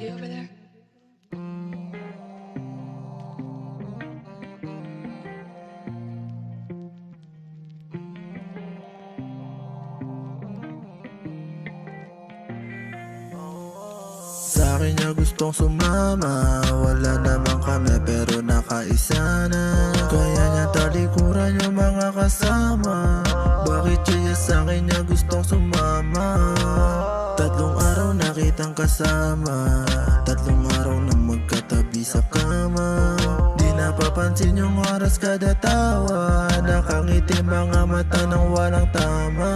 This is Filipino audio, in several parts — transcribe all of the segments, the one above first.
melody over there? Sa'kin niya gustong sumama, wala naman kami pero nakaisa na. Kaya niya talikuran yung mga kasama. Bakit siya sa'kin niya gustong sumama? Tatlong araw nakitang kasama, tatlong araw na magkatabi sa kama. Di napapansin yung oras kada tawa, nakangiti mga mata ng walang tama.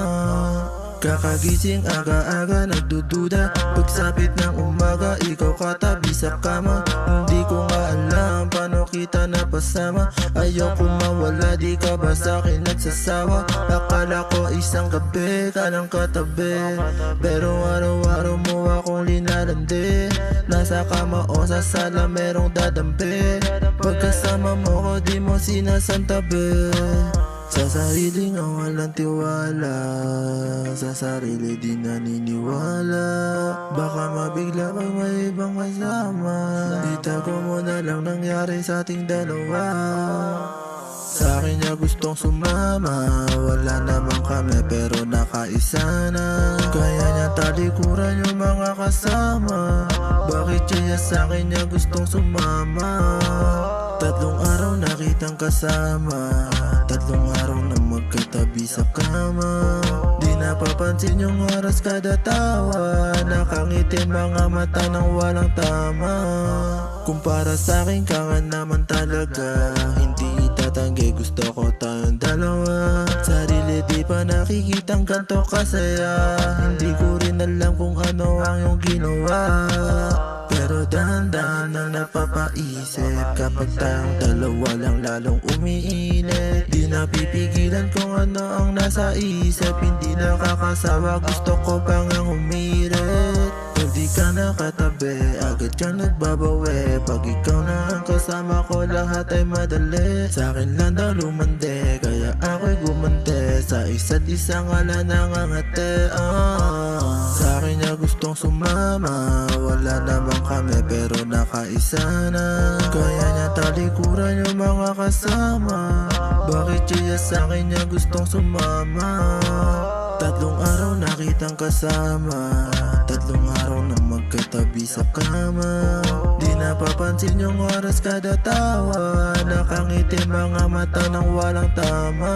Kakagising aga-aga nagdududa, pagsapit ng umaga ikaw katabi sa kama. Hindi ko nga alam paano kita napasama. Ayoko mawala, di ka ba sa'kin nagsasawa? Akala ko isang gabi ka lang katabi, pero araw-araw mo akong linalandi. Nasa kama o sa sala merong dadampi, pagkasama mo ko di mo sinasantabi. Sa sarili nga walang tiwala, sa sarili di naniniwala. Baka mabigla pag may ibang kasama, itago mo na lang nangyari sa ating dalawa. Sa'kin niya gustong sumama, wala naman kami pero nakaisa na. Kaya niya talikuran yung mga kasama. Bakit siya sa'kin niya gustong sumama? Tatlong araw nakitang kasama, tatlong araw na magkatabi sa kama. Di napapansin yung oras kada tawa, nakangiti mga mata ng walang tama. Kung para sa'kin ka nga naman talaga, hindi itatanggi, gusto ko tayong dalawa. Sarili di pa nakikitang ganto kasaya, hindi ko rin alam kung ano ang iyong ginawa. Pero dahan-dahan ang napapaisip, kapag tayong dalawa lang lalong umiinit. Di napipigilan kung ano ang nasa isip, hindi nakakasawa, gusto ko pang ang humirit. Pag di ka nakatabi, agad kang nagbabawi. Pag ikaw na ang kasama ko, lahat ay madali. Sa'kin lang daw lumande, kaya ako'y gumante. Sa isa't isa nga lang nangangate. Sa'kin niya gustong sumama, wala naman kami pero nakaisa na. Kaya niya talikuran yung mga kasama. Bakit siya sa'kin niya gustong sumama? Tatlong araw nakitang kasama, tatlong araw na magkatabi sa kama. Di napapansin yung oras kada tawa, nakangiti mga mata ng walang tama.